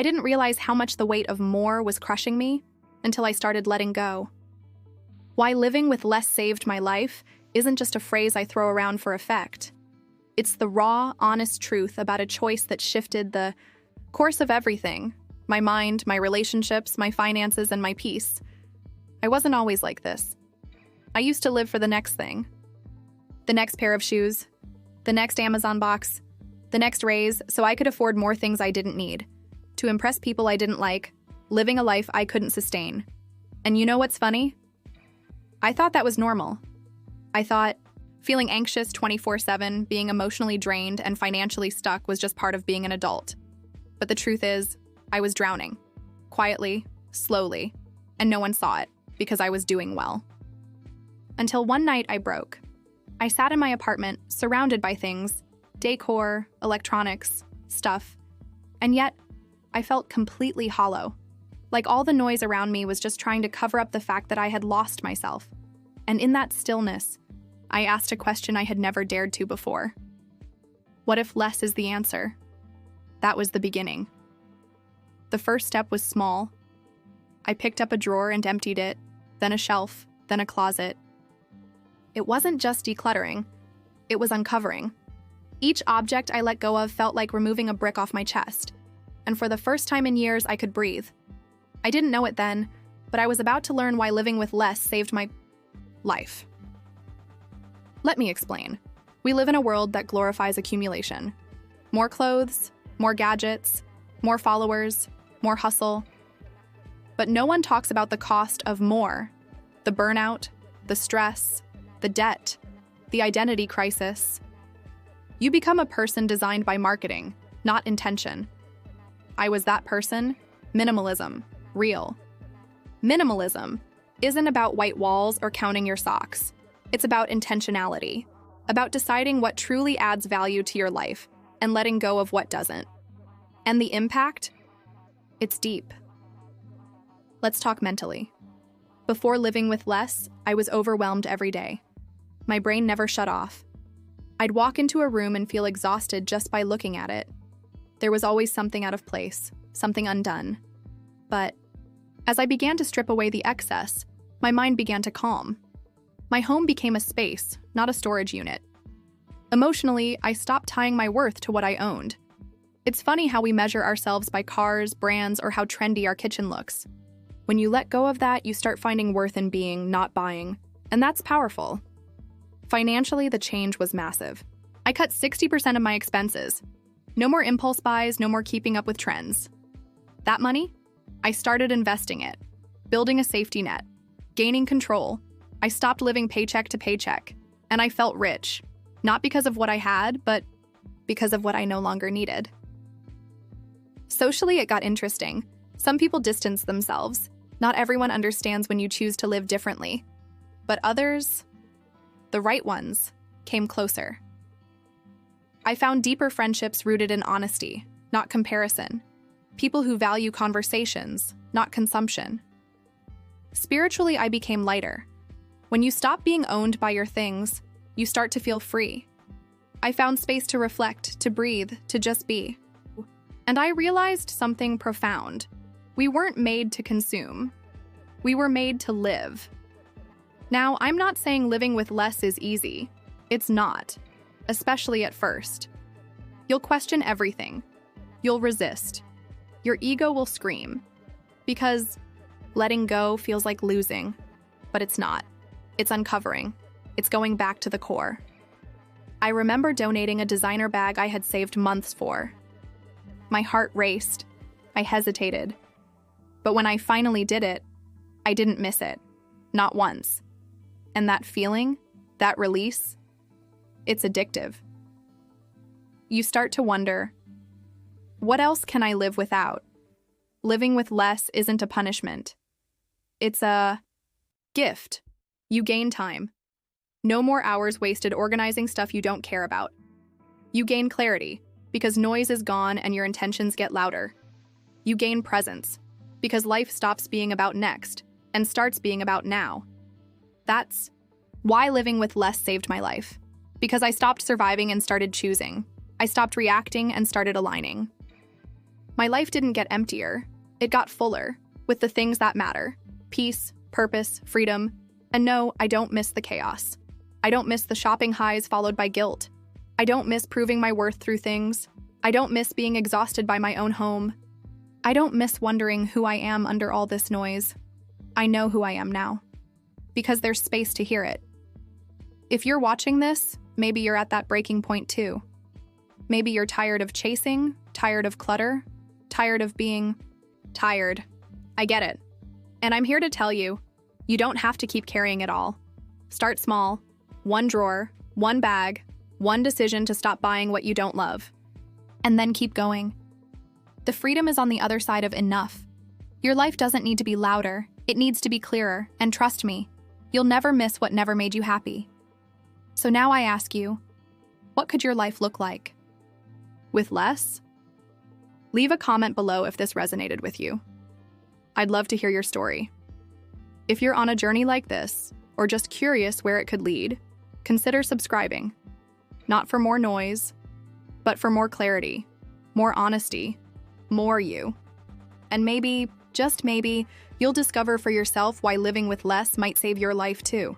I didn't realize how much the weight of more was crushing me until I started letting go. Why living with less saved my life isn't just a phrase I throw around for effect. It's the raw, honest truth about a choice that shifted the course of everything: my mind, my relationships, my finances, and my peace. I wasn't always like this. I used to live for the next thing. The next pair of shoes, the next Amazon box, the next raise, so I could afford more things I didn't need, to impress people I didn't like, living a life I couldn't sustain. And you know what's funny? I thought that was normal. I thought feeling anxious 24/7, being emotionally drained, and financially stuck was just part of being an adult. But the truth is, I was drowning. Quietly, slowly, and no one saw it because I was doing well. Until one night I broke. I sat in my apartment, surrounded by things, decor, electronics, stuff, and yet I felt completely hollow. Like all the noise around me was just trying to cover up the fact that I had lost myself. And in that stillness, I asked a question I had never dared to before. What if less is the answer? That was the beginning. The first step was small. I picked up a drawer and emptied it, then a shelf, then a closet. It wasn't just decluttering, it was uncovering. Each object I let go of felt like removing a brick off my chest, and for the first time in years, I could breathe. I didn't know it then, but I was about to learn why living with less saved my life. Let me explain. We live in a world that glorifies accumulation. More clothes, more gadgets, more followers, more hustle. But no one talks about the cost of more: the burnout, the stress, the debt, the identity crisis. You become a person designed by marketing, not intention. I was that person. Minimalism, real. Minimalism isn't about white walls or counting your socks. It's about intentionality, about deciding what truly adds value to your life and letting go of what doesn't. And the impact? It's deep. Let's talk mentally. Before living with less, I was overwhelmed every day. My brain never shut off. I'd walk into a room and feel exhausted just by looking at it. There was always something out of place, something undone. But as I began to strip away the excess, my mind began to calm. My home became a space, not a storage unit. Emotionally, I stopped tying my worth to what I owned. It's funny how we measure ourselves by cars, brands, or how trendy our kitchen looks. When you let go of that, you start finding worth in being, not buying. And that's powerful. Financially, the change was massive. I cut 60% of my expenses. No more impulse buys, no more keeping up with trends. That money? I started investing it, building a safety net, gaining control. I stopped living paycheck to paycheck, and I felt rich, not because of what I had, but because of what I no longer needed. Socially, it got interesting. Some people distanced themselves. Not everyone understands when you choose to live differently. But others, the right ones, came closer. I found deeper friendships rooted in honesty, not comparison. People who value conversations, not consumption. Spiritually, I became lighter. When you stop being owned by your things, you start to feel free. I found space to reflect, to breathe, to just be. And I realized something profound. We weren't made to consume. We were made to live. Now, I'm not saying living with less is easy. It's not, especially at first. You'll question everything. You'll resist. Your ego will scream. Because letting go feels like losing, but it's not. It's uncovering. It's going back to the core. I remember donating a designer bag I had saved months for. My heart raced. I hesitated. But when I finally did it, I didn't miss it. Not once. And that feeling, that release, it's addictive. You start to wonder, what else can I live without? Living with less isn't a punishment. It's a gift. You gain time. No more hours wasted organizing stuff you don't care about. You gain clarity, because noise is gone and your intentions get louder. You gain presence, because life stops being about next and starts being about now. That's why living with less saved my life. Because I stopped surviving and started choosing. I stopped reacting and started aligning. My life didn't get emptier, it got fuller, with the things that matter: peace, purpose, freedom. And no, I don't miss the chaos. I don't miss the shopping highs followed by guilt. I don't miss proving my worth through things. I don't miss being exhausted by my own home. I don't miss wondering who I am under all this noise. I know who I am now, because there's space to hear it. If you're watching this, maybe you're at that breaking point too. Maybe you're tired of chasing, tired of clutter, tired of being tired. I get it. And I'm here to tell you, you don't have to keep carrying it all. Start small. One drawer, one bag, one decision to stop buying what you don't love. And then keep going. The freedom is on the other side of enough. Your life doesn't need to be louder. It needs to be clearer. And trust me, you'll never miss what never made you happy. So now I ask you, what could your life look like? With less? Leave a comment below if this resonated with you. I'd love to hear your story. If you're on a journey like this, or just curious where it could lead, consider subscribing. Not for more noise, but for more clarity, more honesty, more you. And maybe, just maybe, you'll discover for yourself why living with less might save your life too.